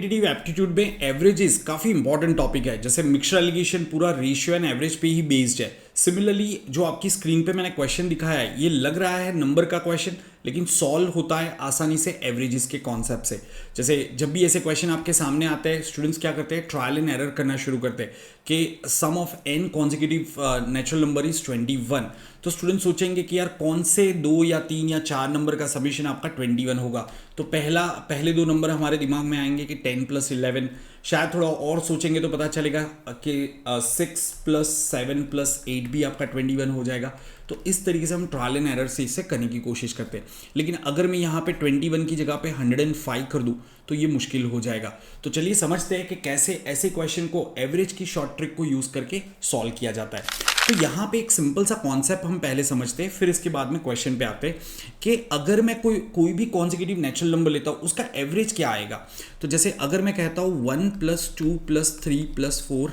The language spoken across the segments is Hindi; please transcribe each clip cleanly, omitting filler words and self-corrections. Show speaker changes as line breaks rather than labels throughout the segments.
क्वांटिटेटिव एप्टीट्यूड में एवरेजेस काफ़ी इंपॉर्टेंट टॉपिक है। जैसे मिक्सचर एलिगेशन पूरा रेशियो एंड एवरेज पे ही बेस्ड है। सिमिलरली जो आपकी स्क्रीन पे मैंने क्वेश्चन दिखाया है, ये लग रहा है नंबर का क्वेश्चन, लेकिन सॉल्व होता है आसानी से एवरेजेस के कॉन्सेप्ट से। जैसे जब भी ऐसे क्वेश्चन आपके सामने आते हैं, स्टूडेंट्स क्या करते हैं, ट्रायल एंड एरर करना शुरू करते हैं कि sum of n consecutive natural number is 21। तो स्टूडेंट सोचेंगे कि यार कौन से 2 या 3 या 4 नंबर का समीशन आपका 21 होगा। तो पहले 2 नंबर हमारे दिमाग में आएंगे कि 10 + 11। शायद थोड़ा और सोचेंगे तो पता चलेगा कि 6 + 7 + 8 भी आपका 21 हो जाएगा। तो इस तरीके से हम ट्रायल एंड एरर से इसे करने की कोशिश करते हैं। लेकिन अगर मैं यहाँ पे 21 की जगह पे 105 कर दूँ तो ये मुश्किल हो जाएगा। तो चलिए समझते हैं कि कैसे ऐसे क्वेश्चन को एवरेज की शॉर्ट ट्रिक को यूज़ करके सॉल्व किया जाता है। तो यहाँ पे एक सिंपल सा कॉन्सेप्ट हम पहले समझते हैं, फिर इसके बाद में क्वेश्चन पे आते हैं कि अगर मैं कोई भी कॉन्जिक्यूटिव नेचुरल नंबर लेता हूँ उसका एवरेज क्या आएगा। तो जैसे अगर मैं कहता हूँ 1 + 2 + 3 + 4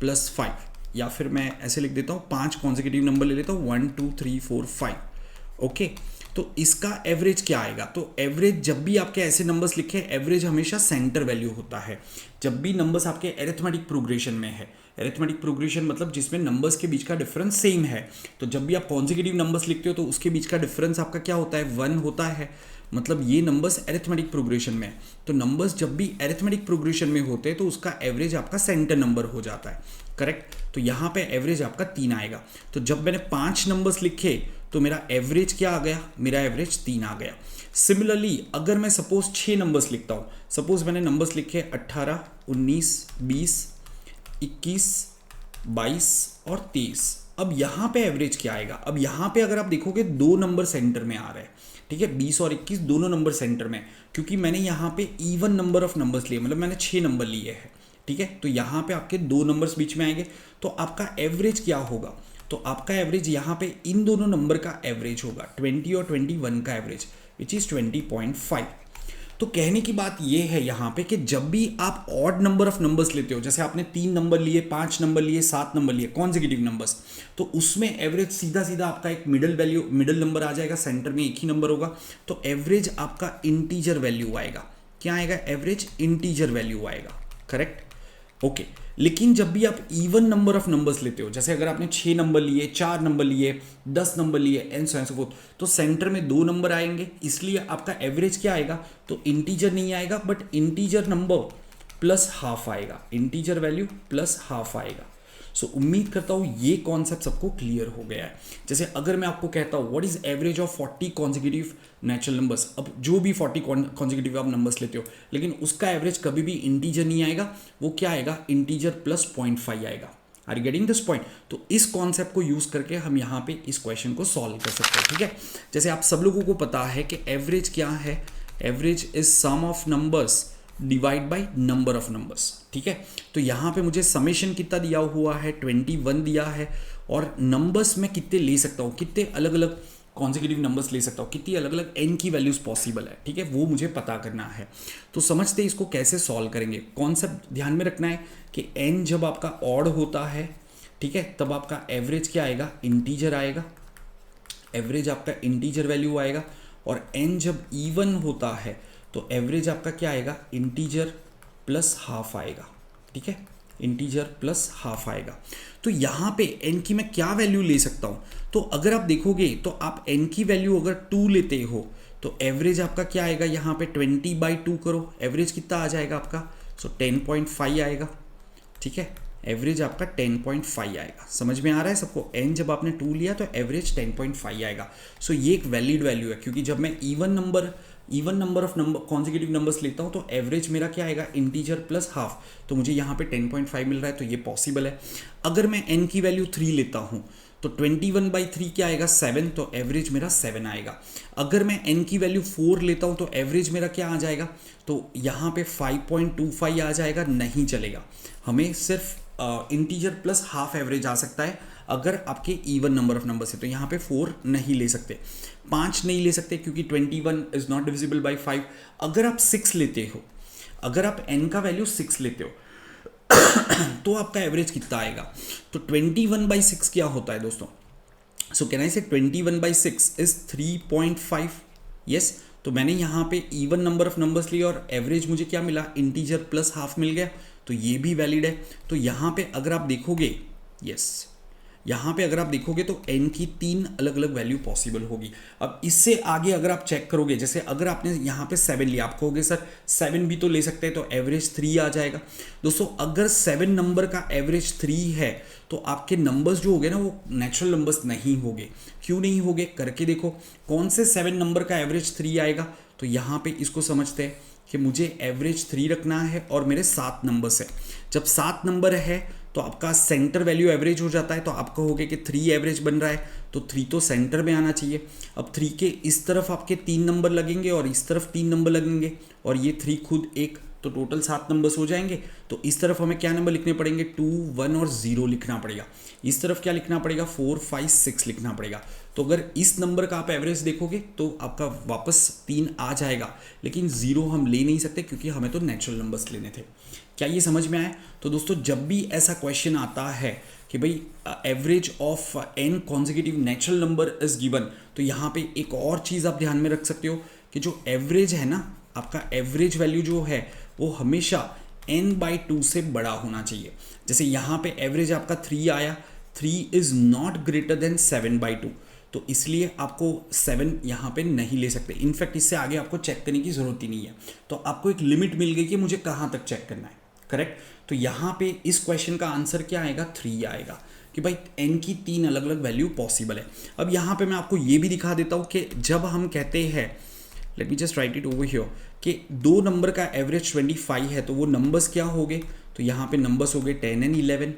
+ 5, या फिर मैं ऐसे लिख देता हूँ 5 कॉन्जिक्यूटिव नंबर ले लेता हूँ 1 2 3 4 5। ओके, तो इसका एवरेज क्या आएगा। तो एवरेज जब भी आपके ऐसे नंबर्स लिखे, एवरेज हमेशा सेंटर वैल्यू होता है। जब भी नंबर्स आपके एरिथमेटिक प्रोग्रेशन में है, एरिथमेटिक प्रोग्रेशन मतलब जिसमें नंबर्स के बीच का डिफरेंस सेम है, तो जब भी आप कॉन्जिक्यूटिव नंबर्स लिखते हो तो उसके बीच का डिफरेंस आपका क्या होता है, 1 होता है। मतलब ये नंबर्स एरिथमेटिक प्रोग्रेशन में है। तो नंबर्स जब भी एरिथमेटिक प्रोग्रेशन में होते हैं तो उसका एवरेज आपका सेंटर नंबर हो जाता है। करेक्ट। तो यहाँ पे एवरेज आपका 3 आएगा। तो जब मैंने 5 नंबर्स लिखे तो मेरा एवरेज क्या आ गया, मेरा एवरेज 3 आ गया। सिमिलरली अगर मैं सपोज 6 नंबर्स लिखता हूँ, सपोज मैंने नंबर्स लिखे 18 19 20 21 22 और 23। अब यहाँ पे एवरेज क्या आएगा। अब यहाँ पे अगर आप देखोगे 2 नंबर सेंटर में आ रहे हैं, ठीक है, 20 और 21 दोनों नंबर सेंटर में, क्योंकि मैंने यहाँ पे इवन नंबर ऑफ नंबर्स लिए, मतलब मैंने 6 नंबर लिए हैं। ठीक है, तो यहाँ पे आपके 2 नंबर्स बीच में आएंगे। तो आपका एवरेज क्या होगा, तो आपका एवरेज यहाँ पे इन दोनों नंबर का एवरेज होगा 20 और 21 का एवरेज, विच इज़ 20.5। तो कहने की बात ये है यहाँ पे कि जब भी आप ऑड नंबर ऑफ नंबर्स लेते हो, जैसे आपने 3 नंबर लिए, 5 नंबर लिए, 7 नंबर लिए कॉन्जिक्यूटिव नंबर्स, तो उसमें एवरेज सीधा सीधा आपका एक मिडिल नंबर आ जाएगा, सेंटर में एक ही नंबर होगा। तो एवरेज आपका इंटीजर वैल्यू आएगा। क्या आएगा, एवरेज इंटीजर वैल्यू आएगा। करेक्ट। ओके, लेकिन जब भी आप इवन नंबर ऑफ नंबर्स लेते हो, जैसे अगर आपने 6 नंबर लिए, 4 नंबर लिए, 10 नंबर लिए, एंड सो फोर्थ, तो सेंटर में 2 नंबर आएंगे, इसलिए आपका एवरेज क्या आएगा, तो इंटीजर नहीं आएगा, but integer number plus half आएगा, इंटीजर वैल्यू प्लस हाफ आएगा। सो उम्मीद करता हूँ ये कॉन्सेप्ट सबको क्लियर हो गया है। जैसे अगर मैं आपको कहता हूँ what is average of 40 consecutive natural numbers, अब जो भी 40 कॉन्जिक्यूटिव आप नंबर्स लेते हो, लेकिन उसका एवरेज कभी भी इंटीजर नहीं आएगा, वो क्या आएगा, इंटीजर प्लस 0.5 आएगा। Are you getting this point. तो इस कॉन्सेप्ट को यूज करके हम यहाँ पे इस क्वेश्चन को सॉल्व कर सकते हैं। ठीक है, जैसे आप सब लोगों को पता है कि एवरेज क्या है, average is sum of numbers divide by number of numbers. ठीक है, तो यहाँ पे मुझे समेशन कितना दिया हुआ है, 21 दिया है, और नंबर्स में कितने ले सकता हूँ, कितने अलग अलग कॉन्जिक्यूटिव नंबर्स ले सकता हूँ, कितनी अलग अलग एन की वैल्यूज पॉसिबल है। ठीक है, वो मुझे पता करना है। तो समझते हैं इसको कैसे सॉल्व करेंगे। कॉन्सेप्ट ध्यान में रखना है कि एन जब आपका ऑड होता है, ठीक है, तब आपका एवरेज क्या आएगा, इंटीजर आएगा, एवरेज आपका इंटीजर वैल्यू आएगा। और एन जब इवन होता है तो एवरेज आपका क्या आएगा, इंटीजर प्लस हाफ आएगा। ठीक है, इंटीजर प्लस हाफ आएगा। तो यहाँ पे n की मैं क्या वैल्यू ले सकता हूँ, तो अगर आप देखोगे तो आप n की वैल्यू अगर 2 लेते हो तो एवरेज आपका क्या आएगा, यहाँ पे 20/2 करो, एवरेज कितना आ जाएगा आपका, सो 10.5 आएगा। ठीक है, एवरेज आपका 10.5 आएगा। समझ में आ रहा है सबको, n जब आपने 2 लिया तो एवरेज 10.5 आएगा। सो ये एक वैलिड वैल्यू है, क्योंकि जब मैं even number of number consecutive numbers लेता हूँ तो एवरेज मेरा क्या आएगा, इंटीजर प्लस हाफ, तो मुझे यहाँ पे 10.5 मिल रहा है, तो ये पॉसिबल है। अगर मैं n की वैल्यू 3 लेता हूँ तो 21/3 क्या आएगा, 7, तो एवरेज मेरा 7 आएगा। अगर मैं n की वैल्यू 4 लेता हूँ तो एवरेज मेरा क्या आ जाएगा, तो यहाँ पे 5.25 आ जाएगा। नहीं चलेगा, हमें सिर्फ इंटीजर प्लस हाफ एवरेज आ सकता है अगर आपके इवन नंबर ऑफ नंबर्स है। तो यहाँ पे 4 नहीं ले सकते, 5 नहीं ले सकते, क्योंकि 21 इज नॉट डिविजिबल बाई 5। अगर आप 6 लेते हो, अगर आप n का वैल्यू 6 लेते हो तो आपका एवरेज कितना आएगा, तो 21/6 क्या होता है दोस्तों, सो कैन आई से 21/6 इज 3.5। यस, तो मैंने यहाँ पे इवन नंबर ऑफ नंबर्स लिए और एवरेज मुझे क्या मिला, इंटीजर प्लस हाफ मिल गया, तो ये भी वैलिड है। तो यहाँ पे अगर आप देखोगे, यस, यहाँ पे अगर आप देखोगे तो n की 3 अलग अलग वैल्यू पॉसिबल होगी। अब इससे आगे अगर आप चेक करोगे, जैसे अगर आपने यहाँ पे 7 लिया, आप कहोगे सर 7 भी तो ले सकते हैं, तो एवरेज 3 आ जाएगा। दोस्तों अगर 7 नंबर का एवरेज 3 है तो आपके नंबर्स जो होंगे ना वो नेचुरल नंबर्स नहीं होंगे। क्यों नहीं होंगे, करके देखो, कौन से 7 नंबर का एवरेज 3 आएगा। तो यहाँ पे इसको समझते हैं कि मुझे एवरेज 3 रखना है और मेरे 7 नंबर्स है। जब 7 नंबर है तो आपका सेंटर वैल्यू एवरेज हो जाता है, तो आप कहोगे कि 3 एवरेज बन रहा है, तो 3 तो सेंटर में आना चाहिए। अब 3 के इस तरफ आपके 3 नंबर लगेंगे और इस तरफ 3 नंबर लगेंगे, और ये 3 खुद एक, तो टोटल 7 नंबर्स हो जाएंगे। तो इस तरफ हमें क्या नंबर लिखने पड़ेंगे, 2, 1 और 0 लिखना पड़ेगा। इस तरफ क्या लिखना पड़ेगा, 4, 5, 6 लिखना पड़ेगा। तो अगर इस नंबर का आप एवरेज देखोगे तो आपका वापस 3 आ जाएगा, लेकिन 0 हम ले नहीं सकते क्योंकि हमें तो नेचुरल नंबर्स लेने थे। क्या ये समझ में आया। तो दोस्तों जब भी ऐसा क्वेश्चन आता है कि भाई average of n consecutive natural number is given, तो यहाँ पे एक और चीज़ आप ध्यान में रख सकते हो कि जो एवरेज है ना, आपका एवरेज वैल्यू जो है वो हमेशा n/2 से बड़ा होना चाहिए। जैसे यहाँ पे एवरेज आपका 3 आया, 3 इज नॉट ग्रेटर देन 7/2, तो इसलिए आपको 7 यहाँ पे नहीं ले सकते। इनफैक्ट इससे आगे आपको चेक करने की ज़रूरत ही नहीं है। तो आपको एक लिमिट मिल गई कि मुझे कहाँ तक चेक करना है, करेक्ट। तो यहाँ पे इस क्वेश्चन का आंसर क्या आएगा, 3 आएगा, कि भाई n की 3 अलग अलग वैल्यू पॉसिबल है। अब यहाँ पे मैं आपको ये भी दिखा देता हूँ कि जब हम कहते हैं, let me just right it over here, कि 2 नंबर का एवरेज 25 है, तो वो नंबर्स क्या हो गए, तो यहाँ पे नंबर्स हो गए 10 एंड 11।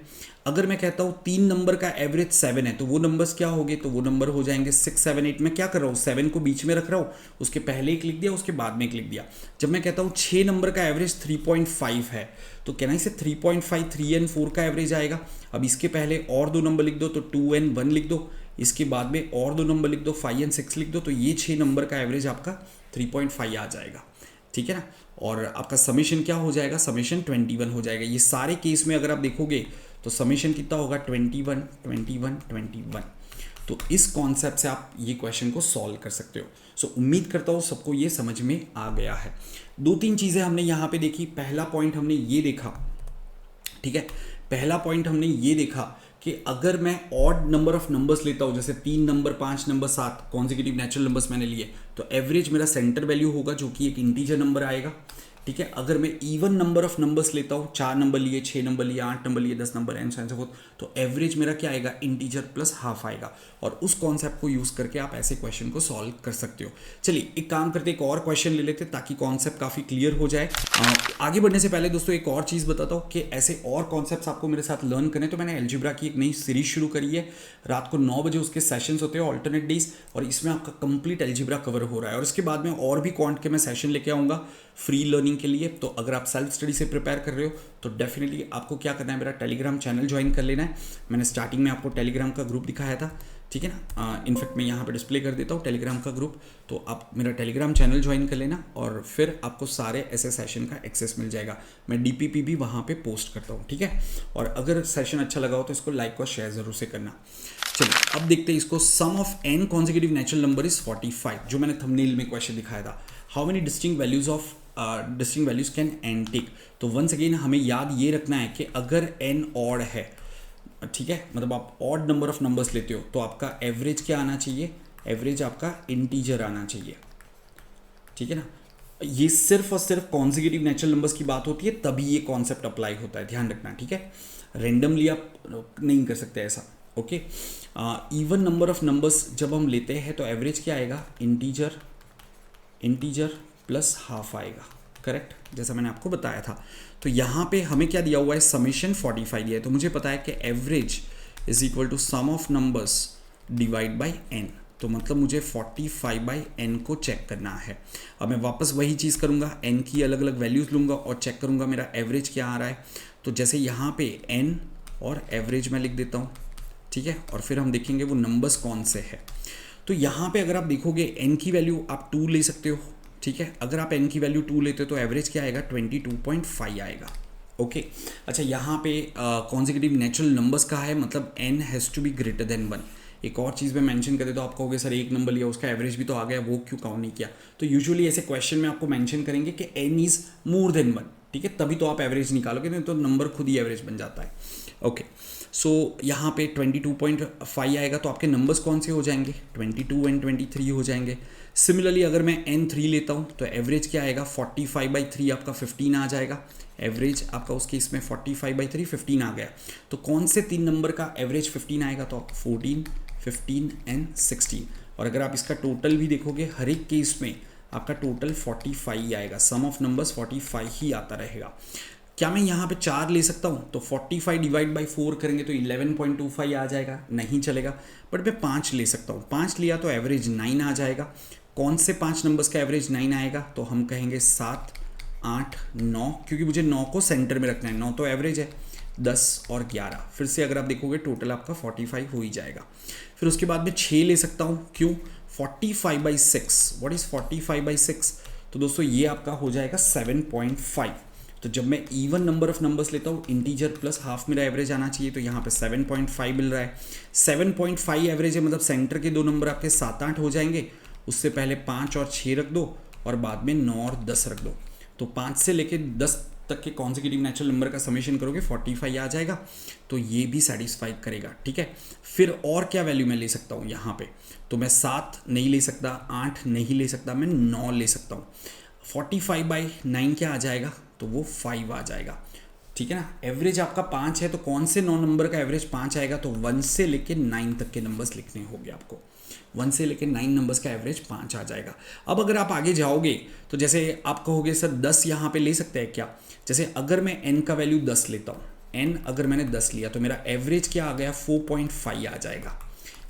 अगर मैं कहता हूँ 3 नंबर का एवरेज 7 है, तो वो नंबर्स क्या हो गए, तो वो नंबर हो जाएंगे 6, 7, 8। मैं क्या कर रहा हूँ, 7 को बीच में रख रहा हूँ, उसके पहले एक लिख दिया, उसके बाद में एक लिख दिया। जब मैं कहता हूँ 6 नंबर का एवरेज 3.5 है, तो कहना इसे 3.5, 3 एंड 4 का एवरेज आएगा। अब इसके पहले और 2 नंबर लिख दो, तो 2 एंड 1 लिख दो, इसके बाद में और 2 नंबर लिख दो, 5 एंड 6 लिख दो, तो ये 6 नंबर का एवरेज आपका 3.5 आ जाएगा, ठीक है ना। और आपका समेशन क्या हो जाएगा, समेशन 21 हो जाएगा। ये सारे केस में अगर आप देखोगे तो समेशन कितना होगा, 21, 21, 21। तो इस कॉन्सेप्ट से आप ये क्वेश्चन को सॉल्व कर सकते हो। सो उम्मीद करता हूँ सबको ये समझ में आ गया है। 2-3 चीज़ें हमने यहाँ पे देखी। पहला पॉइंट हमने ये देखा, ठीक है, पहला पॉइंट हमने ये देखा कि अगर मैं ऑड नंबर ऑफ नंबर्स लेता हूँ, जैसे 3 number, 5 number, 7 consecutive natural numbers मैंने लिए, तो एवरेज मेरा सेंटर वैल्यू होगा जो कि एक इंटीजर नंबर आएगा, ठीक है। अगर मैं इवन नंबर ऑफ नंबर्स लेता हूँ, 4 नंबर लिए, 6 नंबर लिए, 8 नंबर लिए, 10 नंबर एंड सो फोर्थ, तो एवरेज मेरा क्या आएगा, इंटीजर प्लस हाफ आएगा। और उस कॉन्सेप्ट को यूज़ करके आप ऐसे क्वेश्चन को सॉल्व कर सकते हो। चलिए एक काम करते, एक और क्वेश्चन ले लेते ताकि कॉन्सेप्ट काफ़ी क्लियर हो जाए। आगे बढ़ने से पहले दोस्तों एक और चीज़ बताता हूँ कि ऐसे और कॉन्सेप्ट्स आपको मेरे साथ लर्न करें तो मैंने अलजेब्रा की एक नई सीरीज शुरू करी है। रात को 9 बजे उसके सेशंस होते हैं ऑल्टरनेट डेज, और इसमें आपका कंप्लीट अलजेब्रा कवर हो रहा है। और इसके बाद में और भी क्वांट के मैं सेशन लेके आऊँगा फ्री लर्निंग के लिए। तो अगर आप सेल्फ स्टडी से प्रिपेयर कर रहे हो तो डेफिनेटली आपको क्या करना है, मेरा टेलीग्राम चैनल ज्वाइन कर लेना है। मैंने स्टार्टिंग में आपको टेलीग्राम का ग्रुप दिखाया था, ठीक है ना। इनफैक्ट मैं यहाँ पे डिस्प्ले कर देता हूँ टेलीग्राम का ग्रुप, तो आप मेरा टेलीग्राम चैनल ज्वाइन कर लेना और फिर आपको सारे ऐसे सेशन का एक्सेस मिल जाएगा। मैं डीपीपी भी वहाँ पे पोस्ट करता हूँ, ठीक है। और अगर सेशन अच्छा लगा हो तो इसको लाइक और शेयर ज़रूर से करना। चलिए अब देखते हैं इसको। Sum of n consecutive natural number is 45, जो मैंने थंबनेल में क्वेश्चन दिखाया था। How many distinct values can n take. तो वंस अगेन हमें याद ये रखना है कि अगर n ऑड है, ठीक है, मतलब आप ऑड नंबर ऑफ नंबर्स लेते हो, तो आपका एवरेज क्या आना चाहिए, एवरेज आपका इंटीजर आना चाहिए, ठीक है ना। ये सिर्फ और सिर्फ कॉन्जिक्यूटिव नेचुरल नंबर्स की बात होती है, तभी ये कॉन्सेप्ट अप्लाई होता है, ध्यान रखना, ठीक है। रेंडमली आप नहीं कर सकते ऐसा, okay. Even number of numbers जब हम लेते हैं तो एवरेज क्या आएगा, इंटीजर प्लस हाफ आएगा, करेक्ट, जैसा मैंने आपको बताया था। तो यहाँ पे हमें क्या दिया हुआ है, समेशन 45 दिया है, तो मुझे पता है कि average is equal to sum of numbers divide by n। तो मतलब मुझे 45/n को चेक करना है। अब मैं वापस वही चीज़ करूँगा, n की अलग अलग वैल्यूज़ लूँगा और चेक करूँगा मेरा एवरेज क्या आ रहा है। तो जैसे यहाँ पे n और एवरेज मैं लिख देता हूँ, ठीक है, और फिर हम देखेंगे वो नंबर्स कौन से है। तो यहाँ पे अगर आप देखोगे n की वैल्यू आप 2 ले सकते हो, ठीक है। अगर आप n की वैल्यू 2 लेते हो तो एवरेज क्या आएगा, 22.5 आएगा, ओके। अच्छा यहाँ पे कॉन्जिक्यूटिव नेचुरल नंबर्स का है, मतलब n has to be greater than 1। एक और चीज़ में मेंशन कर दे तो आप कहोगे सर एक नंबर लिया उसका एवरेज भी तो आ गया, वो क्यों काउंट नहीं किया। तो यूजुअली ऐसे क्वेश्चन में आपको मेंशन करेंगे कि n इज़ मोर देन 1, ठीक है, तभी तो आप एवरेज निकालोगे, नहीं तो नंबर खुद ही एवरेज बन जाता है। ओके, सो यहाँ पे 22.5 आएगा तो आपके नंबर्स कौन से हो जाएंगे, 22 एंड 23 हो जाएंगे। सिमिलरली अगर मैं n3 लेता हूँ तो एवरेज क्या आएगा, 45/3 आपका 15 आ जाएगा। एवरेज आपका उस केस में 45/3 15 आ गया। तो कौन से 3 नंबर का एवरेज 15 आएगा, तो आप 14, 15 एंड 16। और अगर आप इसका टोटल भी देखोगे हर एक केस में आपका टोटल 45 ही आएगा, सम ऑफ नंबर्स 45 ही आता रहेगा। क्या मैं यहाँ पे 4 ले सकता हूँ, तो 45 डिवाइड बाई 4 करेंगे तो 11.25 आ जाएगा, नहीं चलेगा। बट मैं 5 ले सकता हूँ, 5 लिया तो एवरेज 9 आ जाएगा। कौन से 5 नंबर्स का एवरेज 9 आएगा, तो हम कहेंगे 7, 8, 9, क्योंकि मुझे 9 को सेंटर में रखना है, 9 तो एवरेज है, 10 और 11। फिर से अगर आप देखोगे टोटल आपका 45 हो ही जाएगा। फिर उसके बाद में 6 ले सकता हूँ, क्यों, 45/6। व्हाट इज़ 45/6, तो दोस्तों ये आपका हो जाएगा 7.5। तो जब मैं इवन नंबर ऑफ नंबर्स लेता हूँ, इंटीजर प्लस हाफ मेरा एवरेज आना चाहिए, तो यहाँ पे 7.5 मिल रहा है। 7.5 एवरेज है, मतलब सेंटर के 2 नंबर आपके 7, 8 हो जाएंगे। उससे पहले 5 और 6 रख दो और बाद में 9 और 10 रख दो। तो 5 से लेके 10 तक के कॉन्सेक्यूटिव नेचुरल नंबर का समेशन करोगे 45 आ जाएगा। तो ये भी सेटिस्फाई करेगा, ठीक है। फिर और क्या वैल्यू मैं ले सकता हूँ यहाँ पे, तो मैं 7 नहीं ले सकता, 8 नहीं ले सकता, मैं 9 ले सकता हूँ। 45/9 क्या आ जाएगा, तो वो 5 आ जाएगा, ठीक है ना। एवरेज आपका 5 है, तो कौन से 9 नंबर का एवरेज 5 आएगा, तो 1 से लेके 9 तक के नंबर्स लिखने होंगे आपको। 1 से लेके 9 नंबर्स का एवरेज 5 आ जाएगा। अब अगर आप आगे जाओगे तो जैसे आप कहोगे सर 10 यहाँ पे ले सकते हैं क्या, जैसे अगर मैं n का वैल्यू 10 लेता हूँ, n अगर मैंने 10 लिया तो मेरा एवरेज क्या आ गया, 4.5 आ जाएगा।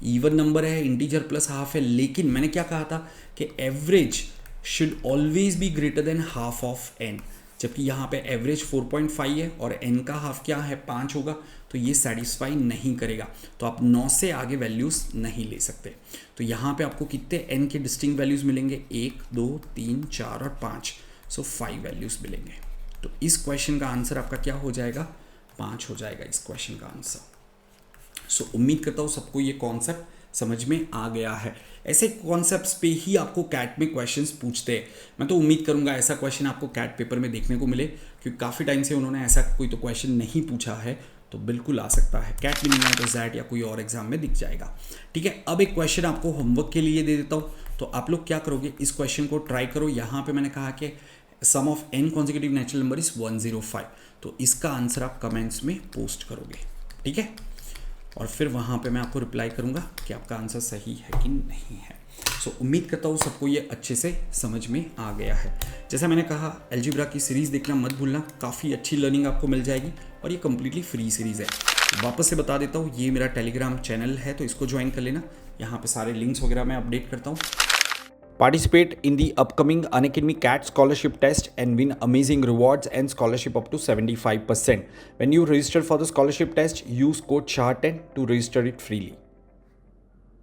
इवन नंबर है, इंटीजर प्लस हाफ है, लेकिन मैंने क्या कहा था कि average should always be greater than half of n, जबकि यहाँ पे एवरेज 4.5 है और n का हाफ क्या है, 5 होगा, तो ये सेटिस्फाई नहीं करेगा। तो आप 9 से आगे वैल्यूज़ नहीं ले सकते। तो यहाँ पे आपको कितने n के डिस्टिंक्ट वैल्यूज़ मिलेंगे, 1, 2, 3, 4 और 5, सो 5 वैल्यूज़ मिलेंगे। तो इस क्वेश्चन का आंसर आपका क्या हो जाएगा, 5 हो जाएगा इस क्वेश्चन का आंसर। सो उम्मीद करता हूँ सबको ये कॉन्सेप्ट समझ में आ गया है। ऐसे कॉन्सेप्ट्स पे ही आपको कैट में क्वेश्चंस पूछते हैं। मैं तो उम्मीद करूंगा ऐसा क्वेश्चन आपको कैट पेपर में देखने को मिले, क्योंकि काफ़ी टाइम से उन्होंने ऐसा कोई तो क्वेश्चन नहीं पूछा है, तो बिल्कुल आ सकता है। कैट में नहीं है तो जैट या कोई और एग्जाम में दिख जाएगा, ठीक है। अब एक क्वेश्चन आपको होमवर्क के लिए दे देता हूँ, तो आप लोग क्या करोगे, इस क्वेश्चन को ट्राई करो। यहाँ पर मैंने कहा कि sum of n consecutive natural number is 105, तो इसका आंसर आप कमेंट्स में पोस्ट करोगे, ठीक है। और फिर वहाँ पे मैं आपको रिप्लाई करूँगा कि आपका आंसर सही है कि नहीं है। सो उम्मीद करता हूँ सबको ये अच्छे से समझ में आ गया है। जैसा मैंने कहा, अलजेब्रा की सीरीज़ देखना मत भूलना, काफ़ी अच्छी लर्निंग आपको मिल जाएगी और ये कम्प्लीटली फ्री सीरीज़ है। वापस से बता देता हूँ, ये मेरा टेलीग्राम चैनल है, तो इसको ज्वाइन कर लेना। यहाँ पे सारे लिंक्स वगैरह मैं अपडेट करता हूँ। Participate in the upcoming Unacademy CAT scholarship test and win amazing rewards and scholarship up to 75%. When you register for the scholarship test, use code SHAR10 to register it freely.